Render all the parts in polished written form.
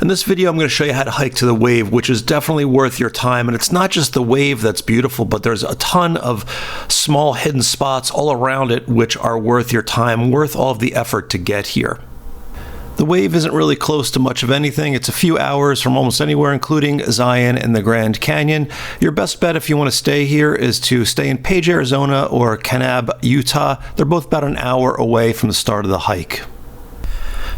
In this video, I'm going to show you how to hike to the wave, which is definitely worth your time. And it's not just the wave that's beautiful, but there's a ton of small hidden spots all around it which are worth your time, worth all of the effort to get here. The wave isn't really close to much of anything. It's a few hours from almost anywhere, including Zion and the Grand Canyon. Your best bet if you want to stay here is to stay in Page, Arizona or Kanab, Utah. They're both about an hour away from the start of the hike.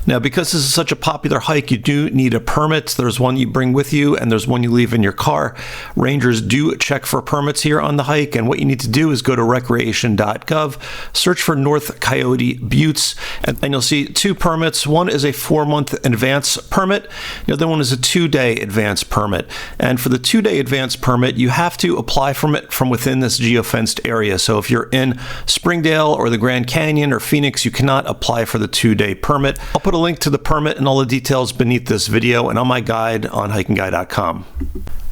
Now, because this is such a popular hike, you do need a permit. There's one you bring with you and there's one you leave in your car. Rangers do check for permits here on the hike, and what you need to do is go to recreation.gov, search for North Coyote Buttes, and you'll see two permits. One is a 4-month advance permit. The other one is a 2-day advance permit. And for the 2-day advance permit, you have to apply for it from within this geofenced area. So if you're in Springdale or the Grand Canyon or Phoenix, you cannot apply for the 2-day permit. I'll put a link to the permit and all the details beneath this video and on my guide on HikingGuy.com.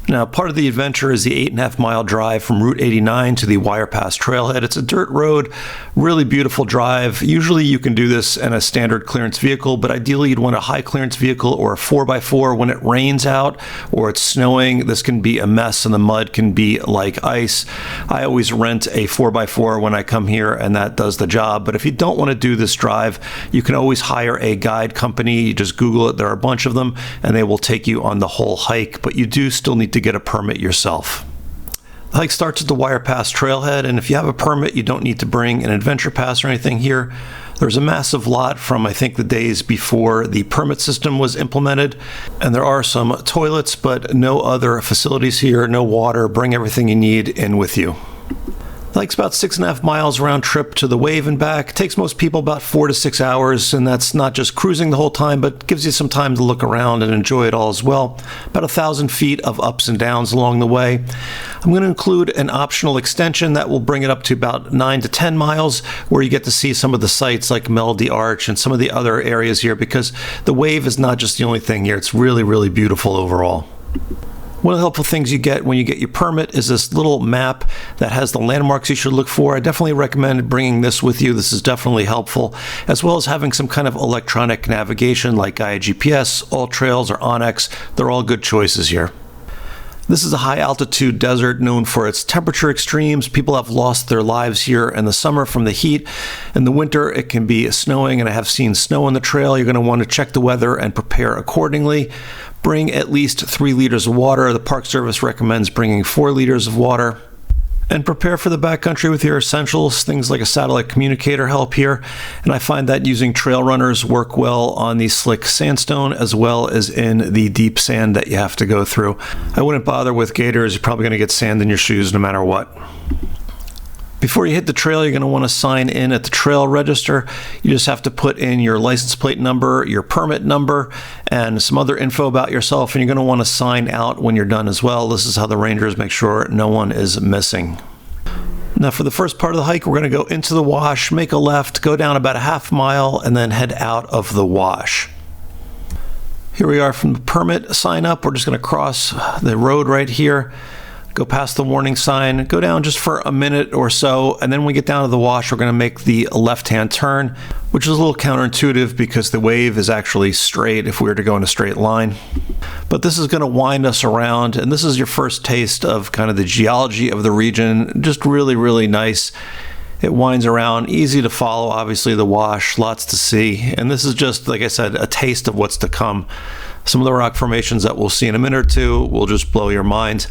Now, part of the adventure is the 8.5-mile drive from Route 89 to the Wire Pass Trailhead. It's a dirt road, really beautiful drive. Usually you can do this in a standard clearance vehicle, but ideally you'd want a high clearance vehicle or a 4x4 when it rains out or it's snowing. This can be a mess and the mud can be like ice. I always rent a 4x4 when I come here and that does the job. But if you don't want to do this drive, you can always hire a guide company. You just Google it. There are a bunch of them and they will take you on the whole hike, but you do still need to get a permit yourself. The hike starts at the Wire Pass Trailhead, and if you have a permit, you don't need to bring an adventure pass or anything here. There's a massive lot from, I think, the days before the permit system was implemented, and there are some toilets, but no other facilities here, no water. Bring everything you need in with you. The hike's about 6.5 miles round trip to the wave and back. It takes most people about 4 to 6 hours, and that's not just cruising the whole time, but gives you some time to look around and enjoy it all as well. About 1,000 feet of ups and downs along the way. I'm going to include an optional extension that will bring it up to about 9 to 10 miles, where you get to see some of the sites like Melody Arch and some of the other areas here, because the wave is not just the only thing here. It's really, really beautiful overall. One of the helpful things you get when you get your permit is this little map that has the landmarks you should look for. I definitely recommend bringing this with you. This is definitely helpful, as well as having some kind of electronic navigation like Gaia GPS, AllTrails, or Onyx. They're all good choices here. This is a high-altitude desert known for its temperature extremes. People have lost their lives here in the summer from the heat. In the winter, it can be snowing, and I have seen snow on the trail. You're going to want to check the weather and prepare accordingly. Bring at least 3 liters of water. The Park Service recommends bringing 4 liters of water. And prepare for the backcountry with your essentials. Things like a satellite communicator help here. And I find that using trail runners work well on the slick sandstone as well as in the deep sand that you have to go through. I wouldn't bother with gaiters. You're probably going to get sand in your shoes no matter what. Before you hit the trail, you're going to want to sign in at the trail register. You just have to put in your license plate number, your permit number, and some other info about yourself, and you're going to want to sign out when you're done as well. This is how the rangers make sure no one is missing. Now, for the first part of the hike, we're going to go into the wash, make a left, go down about a half mile, and then head out of the wash. Here we are from the permit sign up. We're just going to cross the road right here. Go past the warning sign, go down just for a minute or so, and then when we get down to the wash, we're going to make the left-hand turn, which is a little counterintuitive because the wave is actually straight if we were to go in a straight line. But this is going to wind us around, and this is your first taste of kind of the geology of the region. Just really, really nice. It winds around, easy to follow, obviously the wash, lots to see. And this is just, like I said, a taste of what's to come. Some of the rock formations that we'll see in a minute or two will just blow your mind.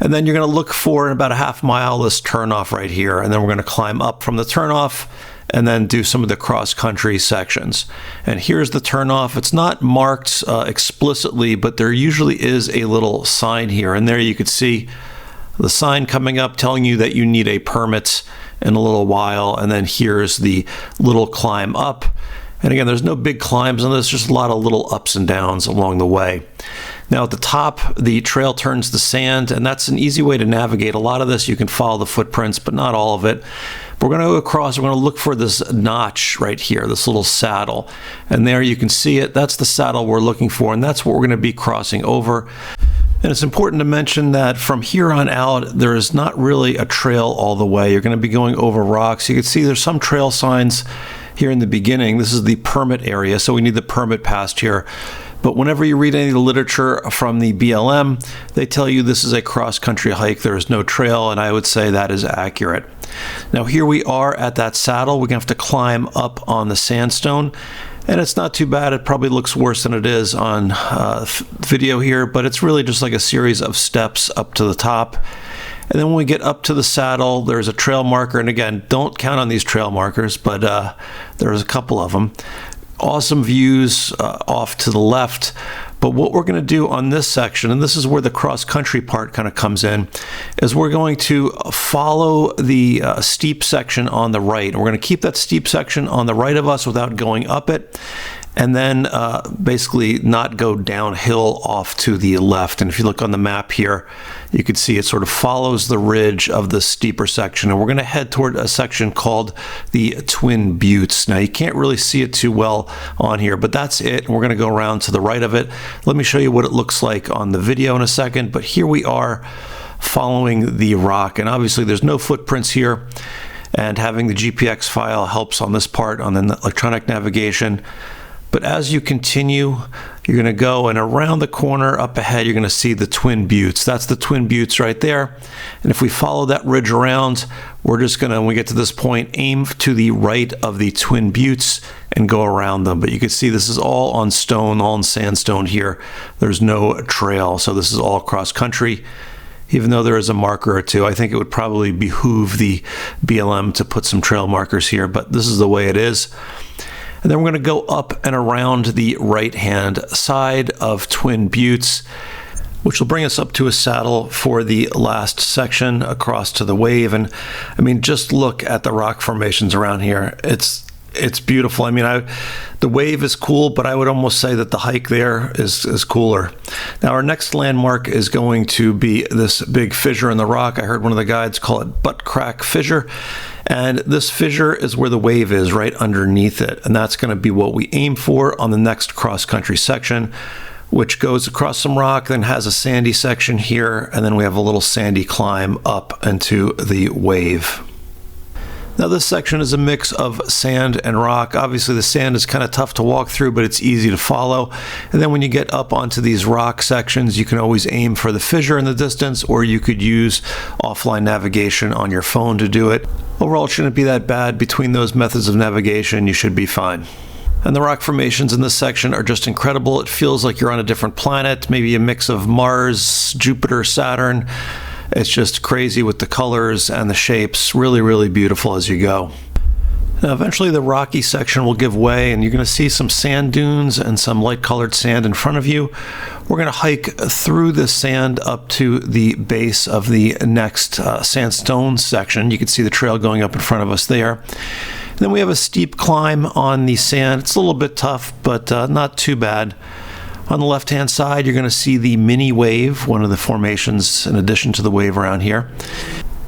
And then you're going to look for, in about a half mile, this turnoff right here. And then we're going to climb up from the turnoff and then do some of the cross-country sections. And here's the turnoff. It's not marked explicitly, but there usually is a little sign here. And there you could see the sign coming up telling you that you need a permit in a little while. And then here's the little climb up. And again, there's no big climbs on this, just a lot of little ups and downs along the way. Now at the top, the trail turns to sand, and that's an easy way to navigate. A lot of this you can follow the footprints, but not all of it. We're going to go across, we're going to look for this notch right here, this little saddle. And there you can see it. That's the saddle we're looking for, and that's what we're going to be crossing over. And it's important to mention that from here on out, there is not really a trail all the way. You're going to be going over rocks. You can see there's some trail signs here in the beginning. This is the permit area, so we need the permit passed here. But whenever you read any of the literature from the BLM, they tell you this is a cross-country hike. There is no trail, and I would say that is accurate. Now here we are at that saddle. We're going to have to climb up on the sandstone, and it's not too bad. It probably looks worse than it is on video here, but it's really just like a series of steps up to the top. And then when we get up to the saddle, there's a trail marker. And again, don't count on these trail markers, but there's a couple of them. Awesome views off to the left. But what we're going to do on this section, and this is where the cross-country part kind of comes in, is we're going to follow the steep section on the right. We're going to keep that steep section on the right of us without going up it, and then basically not go downhill off to the left. And if you look on the map here, you can see it sort of follows the ridge of the steeper section. And we're going to head toward a section called the Twin Buttes. Now, you can't really see it too well on here, but that's it. And we're going to go around to the right of it. Let me show you what it looks like on the video in a second. But here we are following the rock. And obviously, there's no footprints here. And having the GPX file helps on this part, on the electronic navigation. But as you continue, you're going to go, and around the corner up ahead, you're going to see the Twin Buttes. That's the Twin Buttes right there. And if we follow that ridge around, we're just going to, when we get to this point, aim to the right of the Twin Buttes and go around them. But you can see this is all on stone, all on sandstone here. There's no trail, so this is all cross country. Even though there is a marker or two, I think it would probably behoove the BLM to put some trail markers here, but this is the way it is. And then we're going to go up and around the right-hand side of Twin Buttes, which will bring us up to a saddle for the last section across to the wave. And I mean, just look at the rock formations around here. It's beautiful. I mean, the wave is cool, but I would almost say that the hike there is cooler. Now, our next landmark is going to be this big fissure in the rock. I heard one of the guides call it Butt Crack Fissure. And this fissure is where the wave is, right underneath it. And that's going to be what we aim for on the next cross-country section, which goes across some rock, then has a sandy section here, and then we have a little sandy climb up into the wave. Now this section is a mix of sand and rock. Obviously the sand is kind of tough to walk through, but it's easy to follow. And then when you get up onto these rock sections, you can always aim for the fissure in the distance, or you could use offline navigation on your phone to do it. Overall, it shouldn't be that bad. Between those methods of navigation, you should be fine. And the rock formations in this section are just incredible. It feels like you're on a different planet, maybe a mix of Mars, Jupiter, Saturn. It's just crazy with the colors and the shapes. Really, really beautiful as you go. Now, eventually the rocky section will give way, and you're going to see some sand dunes and some light-colored sand in front of you. We're going to hike through the sand up to the base of the next sandstone section. You can see the trail going up in front of us there. And then we have a steep climb on the sand. It's a little bit tough, but not too bad. On the left-hand side, you're going to see the mini wave, one of the formations in addition to the wave around here.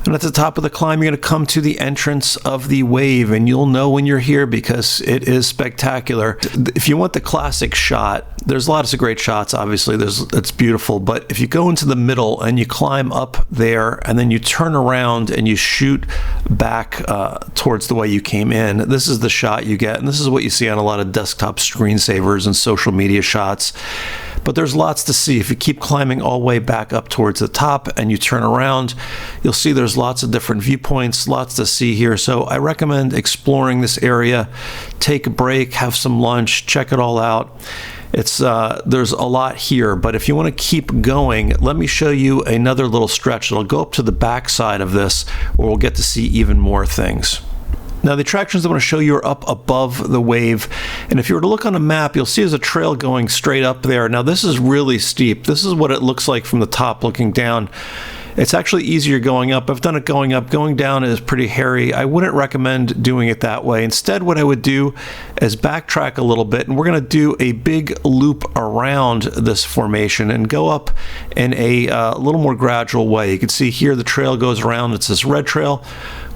And at the top of the climb, you're going to come to the entrance of the wave, and you'll know when you're here because it is spectacular. If you want the classic shot, there's lots of great shots, obviously. It's beautiful, but if you go into the middle and you climb up there and then you turn around and you shoot back towards the way you came in, this is the shot you get. And this is what you see on a lot of desktop screensavers and social media shots. But there's lots to see. If you keep climbing all the way back up towards the top and you turn around, you'll see there's lots of different viewpoints, lots to see here. So I recommend exploring this area. Take a break, have some lunch, check it all out. There's a lot here, but if you want to keep going, let me show you another little stretch. It'll go up to the back side of this, where we'll get to see even more things. Now, the attractions I want to show you are up above the wave, and if you were to look on a map, you'll see there's a trail going straight up there. Now, this is really steep. This is what it looks like from the top looking down. It's actually easier going up. I've done it going up. Going down is pretty hairy. I wouldn't recommend doing it that way. Instead, what I would do is backtrack a little bit, and we're going to do a big loop around this formation and go up in a little more gradual way. You can see here the trail goes around. It's this red trail,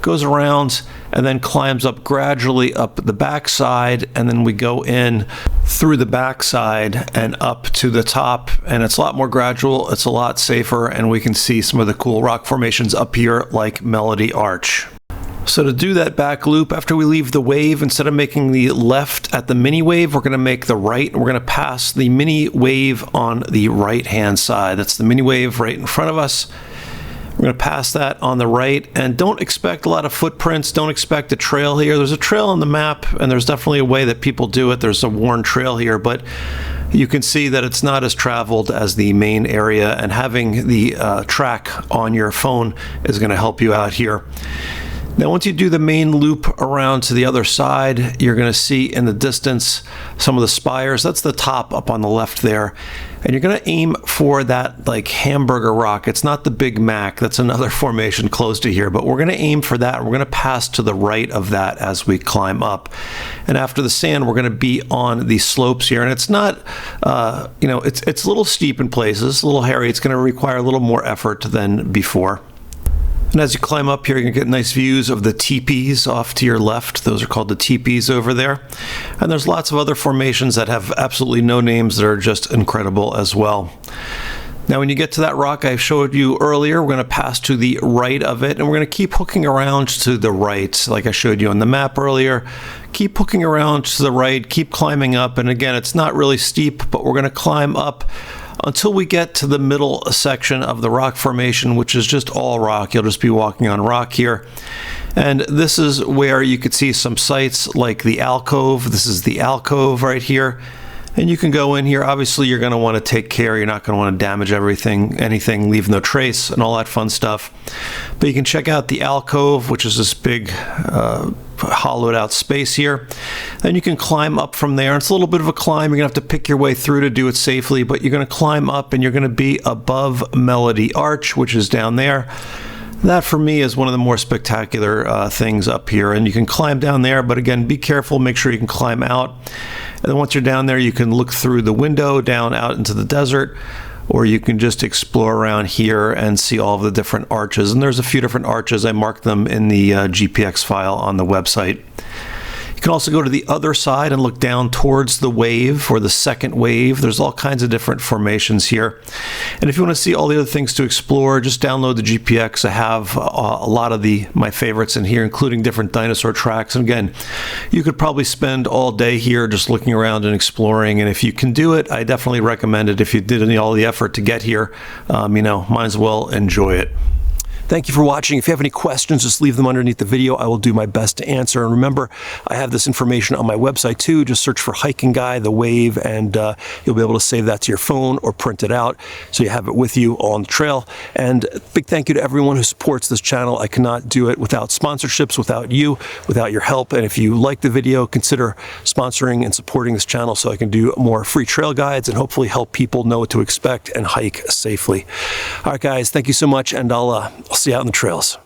goes around, and then climbs up gradually up the backside, and then we go in through the backside and up to the top, and it's a lot more gradual, it's a lot safer, and we can see some of the cool rock formations up here like Melody Arch. So to do that back loop, after we leave the wave, instead of making the left at the mini wave, we're going to make the right, and we're going to pass the mini wave on the right-hand side. That's the mini wave right in front of us. We're going to pass that on the right, and don't expect a lot of footprints. Don't expect a trail here. There's a trail on the map, and there's definitely a way that people do it. There's a worn trail here, but you can see that it's not as traveled as the main area, and having the track on your phone is going to help you out here. Now, once you do the main loop around to the other side, you're going to see in the distance some of the spires. That's the top up on the left there. And you're going to aim for that like hamburger rock. It's not the Big Mac. That's another formation close to here. But we're going to aim for that. We're going to pass to the right of that as we climb up. And after the sand, we're going to be on the slopes here. And it's not, you know, it's a little steep in places, a little hairy. It's going to require a little more effort than before. And as you climb up here, you can get nice views of the teepees off to your left. Those are called the teepees over there. And there's lots of other formations that have absolutely no names that are just incredible as well. Now, when you get to that rock I showed you earlier, we're going to pass to the right of it, and we're going to keep hooking around to the right, like I showed you on the map earlier. Keep hooking around to the right, keep climbing up, and again, it's not really steep, but we're going to climb up until we get to the middle section of the rock formation, which is just all rock. You'll just be walking on rock here. And this is where you could see some sites like the alcove. This is the alcove right here. And you can go in here. Obviously, you're going to want to take care. You're not going to want to damage anything, leave no trace, and all that fun stuff. But you can check out the alcove, which is this big hollowed out space here. Then you can climb up from there. It's a little bit of a climb. You're going to have to pick your way through to do it safely, but you're going to climb up and you're going to be above Melody Arch, which is down there. That for me is one of the more spectacular things up here, and you can climb down there, but again, be careful, make sure you can climb out. And then once you're down there, you can look through the window down out into the desert, or you can just explore around here and see all of the different arches. And there's a few different arches. I marked them in the GPX file on the website. You can also go to the other side and look down towards the wave or the second wave. There's all kinds of different formations here. And if you want to see all the other things to explore, just download the GPX. I have a lot of my favorites in here, including different dinosaur tracks. And again, you could probably spend all day here just looking around and exploring. And if you can do it, I definitely recommend it. If you did all the effort to get here, you know, might as well enjoy it. Thank you for watching. If you have any questions, just leave them underneath the video. I will do my best to answer. And remember, I have this information on my website too. Just search for Hiking Guy, the wave, and you'll be able to save that to your phone or print it out so you have it with you on the trail. And big thank you to everyone who supports this channel. I cannot do it without sponsorships, without you, without your help. And if you like the video, consider sponsoring and supporting this channel so I can do more free trail guides and hopefully help people know what to expect and hike safely. All right, guys, thank you so much, and I'll see you out in the trails.